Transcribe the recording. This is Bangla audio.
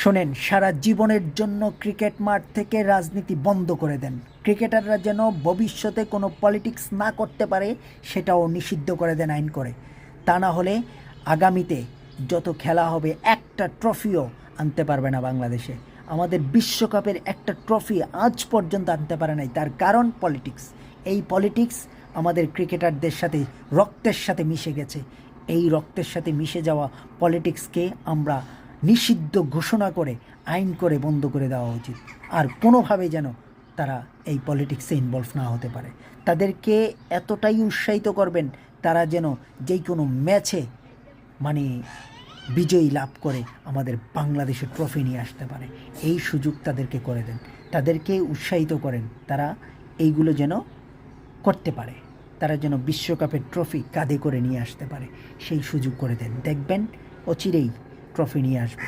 শোনেন, সারা জীবনের জন্য ক্রিকেট মাঠ থেকে রাজনীতি বন্ধ করে দেন। ক্রিকেটাররা যেন ভবিষ্যতে কোনো পলিটিক্স না করতে পারে সেটাও নিষিদ্ধ করে দেন আইন করে। তা না হলে আগামীতে যত খেলা হবে একটা ট্রফিও আনতে পারবে না বাংলাদেশে। আমাদের বিশ্বকাপের একটা ট্রফি আজ পর্যন্ত আনতে পারে নাই, তার কারণ পলিটিক্স। এই পলিটিক্স আমাদের ক্রিকেটারদের সাথে রক্তের সাথে মিশে গেছে। এই রক্তের সাথে মিশে যাওয়া পলিটিক্সকে আমরা নিষিদ্ধ ঘোষণা করে আইন করে বন্ধ করে দেওয়া উচিত। আর কোনোভাবে যেন তারা এই পলিটিক্সে ইনভলভ না হতে পারে। তাদেরকে এতটাই উৎসাহিত করবেন তারা যেন যেই কোনো ম্যাচে মানে বিজয়ী লাভ করে আমাদের বাংলাদেশে ট্রফি নিয়ে আসতে পারে, এই সুযোগ তাদেরকে করে দেন। তাদেরকে উৎসাহিত করেন তারা এইগুলো যেন করতে পারে, তারা যেন বিশ্বকাপের ট্রফি কাঁধে করে নিয়ে আসতে পারে, সেই সুযোগ করে দেন। দেখবেন অচিরেই ট্রফি নিয়ে আসবে।